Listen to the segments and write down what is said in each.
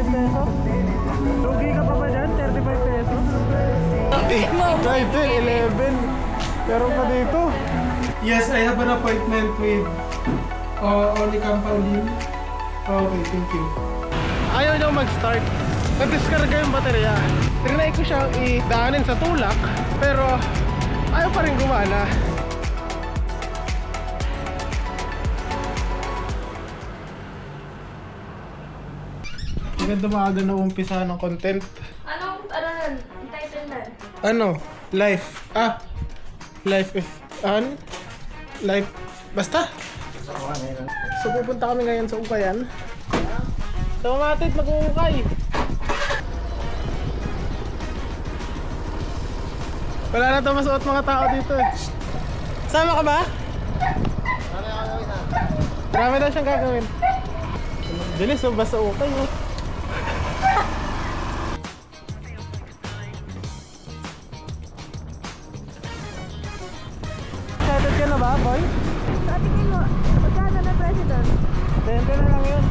pesos. Lugi ka pa ba dyan? 35 pesos? 11. Meron pa dito. Yes, I have an appointment with Oli Campaulin. Okay, thank you. Ayaw niyo mag-start. Nag-discarga yung baterya. Trinay ko siyang idaanin sa tulak, pero ayaw pa rin gumana. Maganda maaga na umpisa ng content. Anong, nun? Ang title nun? Ano? Life. Life if... Life... Basta. So pupunta kami ngayon sa Ukayan. So matit, mag-uukay. Wala na ito masuot mga tao dito eh. Sama ka ba? Marami daw siyang gagawin. Bilis oh, basta ukay oh. Excited ka na ba, boy? Sa tingin mo, magkano na president? 20 na lang yun.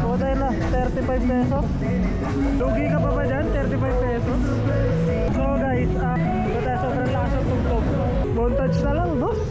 O dahil na, 35 pesos. Lugi ka pa ba dyan? 35 pesos. So guys, diba tayo sobrang lakas ng tugtog. Montage na lang, boss.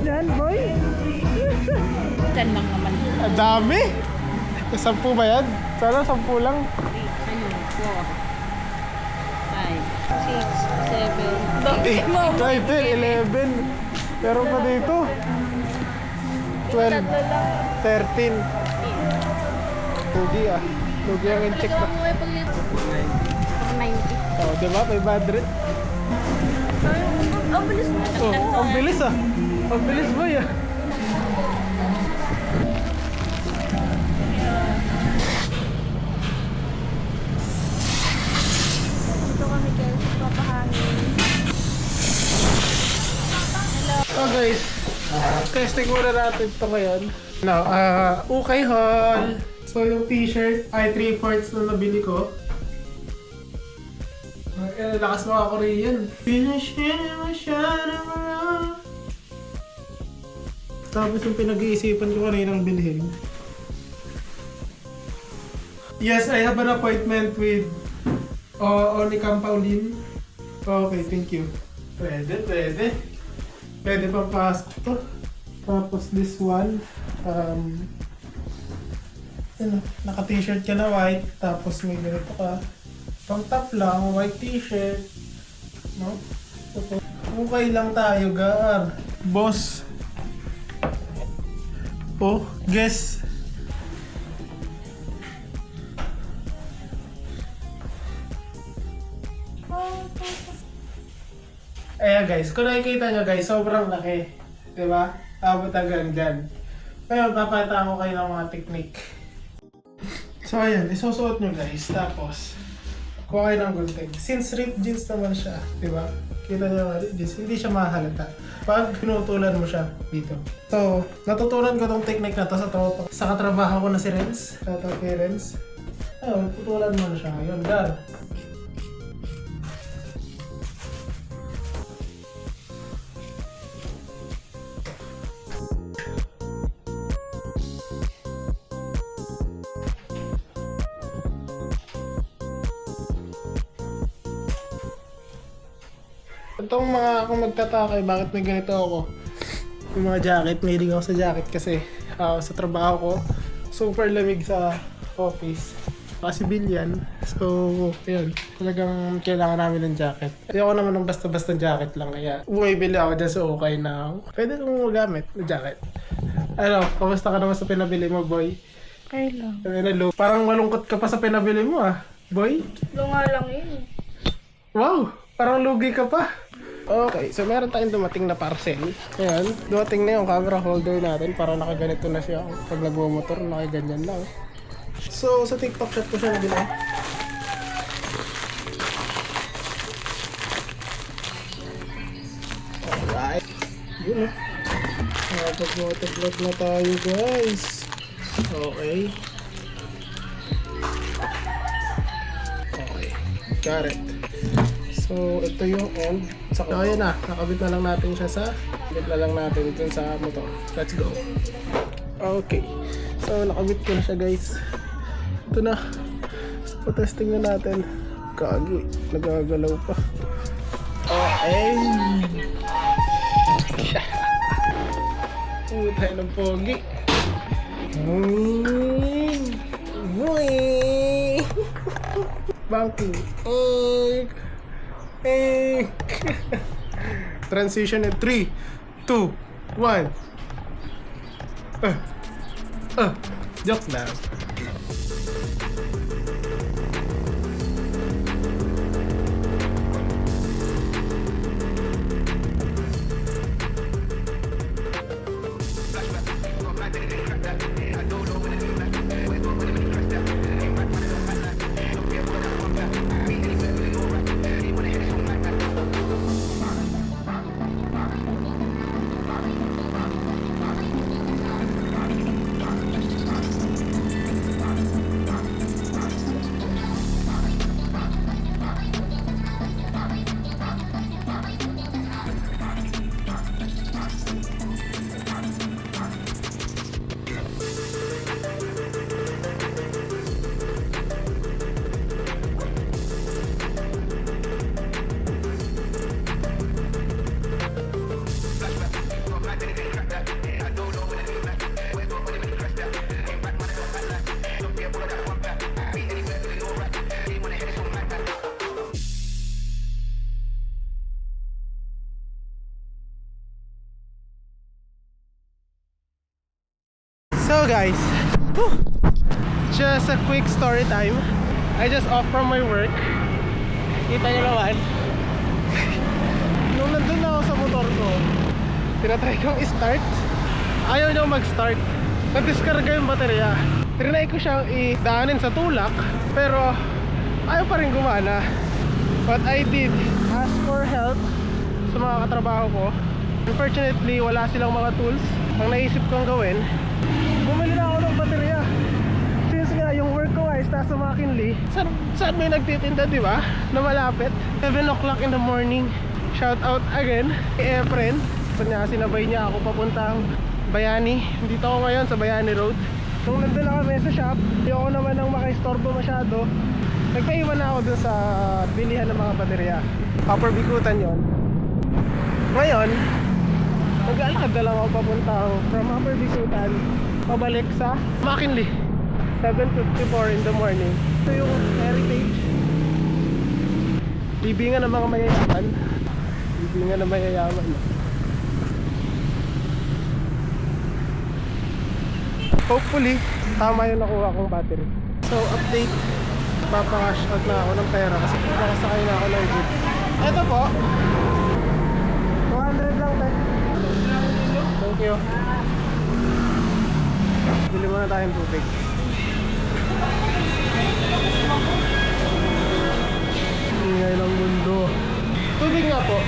Yan, boy. Saan lang naman? Ang dami. 10 ba yan? Sana 10 lang. 8, 9, 10, 11. 11. Meron pa dito. 12. 13. Lugi ah. Lugi ang in-check na. 90. Oh, diba? 500. Ang bilis mo. Oh, ang bilis ah. Ang bilis boy ah. Dito kami guys, papahangin. So guys, testing muna natin ito ngayon. Now, Ukay Hall. So yung t-shirt ay 3/4 na nabili ko. Lakas mga Korean. Tapos yung pinag-iisipan ko kaninang bilhin. Yes, I have an appointment with Oli Campaulin. Okay, thank you. Pwede. Pwede pang pasok to. Tapos this one, naka-t-shirt ka na white, tapos may ganito ka. Pang top lang, white t-shirt. No? Okay lang tayo, Gar. Boss. Oh, guess. Ayan guys, kung nakikita nyo guys, sobrang laki. Diba? Abot hanggang dyan. Ngayon, papata ko kayo ng mga technique. So ayan, isusuot nyo guys. Tapos, kuha kayo ng gulteg. Since ripped jeans naman siya, diba? Kita nyo nga ripped jeans, hindi siya mahalata. Pag pinutulan mo siya dito. So, natutunan ko tong technique na to sa katrabaho ko na si Renz. Shoutout kay Renz. Ayun, putulan mo na siya ngayon. Dar. Itong mga akong magtataka bakit may ganito ako. Yung mga jacket, mahilig ako sa jacket kasi sa trabaho ko, super lamig sa office. civilian. So, yun. Talagang kailangan namin ng jacket. Ayoko naman ng basta-basta jacket lang. Kaya bumibili ako dyan sa ukay na pwede kong magamit na jacket. Ano, kamusta ka naman sa pinabili mo, boy? Okay lang. Parang malungkot ka pa sa pinabili mo ah, boy. Lunga lang yun. Wow, parang lugi ka pa. Okay, so meron tayong dumating na parcel. Ayan, dumating na yung camera holder natin para nakaganito na siya. Pag nagmumotor, nakaganyan lang. So, sa TikTok shop ko siya nabili. Alright. Yun o. Nakapag-motovlog na tayo guys. Okay. Okay. Got it. So, ito yung end. So, ayan na. Nakabit na lang natin siya sa... Kabit na lang natin dun sa motor. Let's go. Okay. So, nakabit ko na siya guys. Ito na. So, testing na natin. Kagi. Nagagalaw pa. Okay. Uwi tayo ng pogi. Banking. Transition in 3, 2, 1. Jokes lang. So guys, just a quick story time. I just off from my work. Kita nyo naman. Nung nandun na ako sa motor ko, tinatry kong i-start. Ayaw nyo mag-start. Nag-discarga yung baterya. Trinay ko siyang idaanin sa tulak, pero ayaw pa rin gumana. What I did, ask for help sa mga katrabaho ko. Unfortunately, wala silang mga tools. Ang naisip kong gawin, bumili na ako ng baterya. Since nga yung work ko is nasa McKinley, saan may nagtitinda, di ba? Na malapit. 7 o'clock in the morning. Shout out again kay Efren. Sinabay niya ako papuntang Bayani. Dito ako ngayon sa Bayani Road. Nung nandun na kami sa shop, ayoko naman nang makaistorbo masyado. Nagpaiwan na ako dun sa bilihan ng mga baterya. Upper Bikutan yon. Ngayon, nag-alakad na lang ako papuntang from Upper Bikutan pabalik sa McKinley. 7:54 in the morning. Ito yung heritage. Libingan ng mga mayayaman. Libingan ng mayayaman. Hopefully, tama yung nakuha kong battery. So, update. Papakash out na ako ng pera kasi nakasakay na ako ng jeep. Ito po. 200 lang, te. Thank you. Bili muna tayong tubig. Ingay ng mundo. Tubig nga po.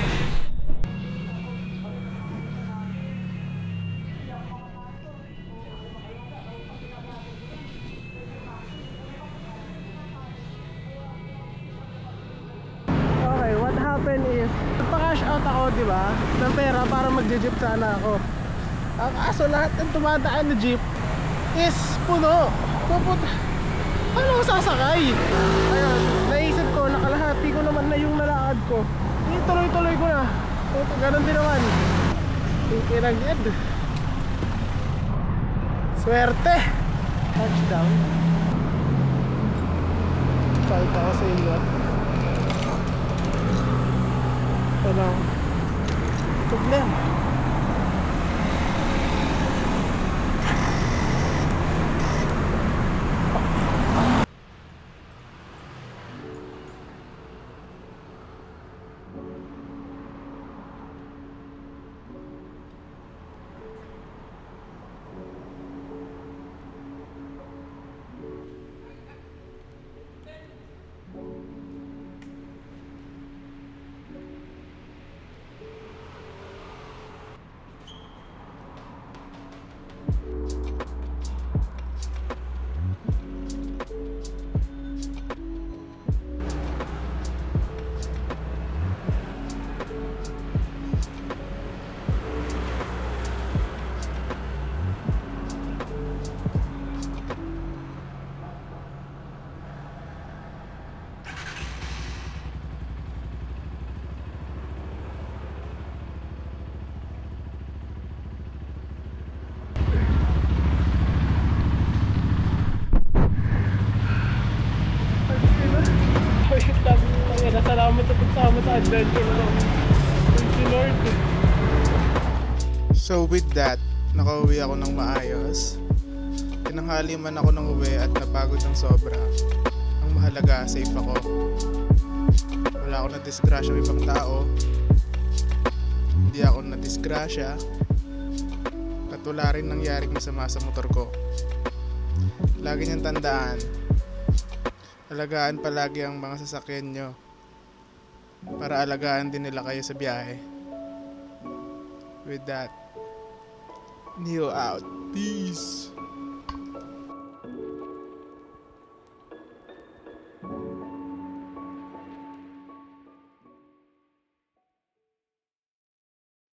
Okay, what happened is nagpa-cash out ako, di ba? Ng pera para mag-jeep sana ako. Ang kaso lahat ng tumadaan na jeep is puno. Ano ko sasakay? Ayun, naisip ko, nakalahati ko naman na yung nalakad ko. Tuloy-tuloy ko na. Ganon din naman. Kinagid. Swerte. Touchdown. Pakita ko sa inyo. Walang problema. Salamat sa pagsama sa adventure ko. Thank you, Lord. So with that, nakauwi ako ng maayos. Tinanghali man ako ng uwi at napagod ng sobra. Ang mahalaga, safe ako. Wala ako na disgrasya ng ibang tao. Hindi ako na disgrasya. At wala rin nangyaring masama sa motor ko. Lagi niyang tandaan. Alagaan palagi ang mga sasakyan nyo. Para alagaan din nila kayo sa biyahe. With that, Neo out. Peace.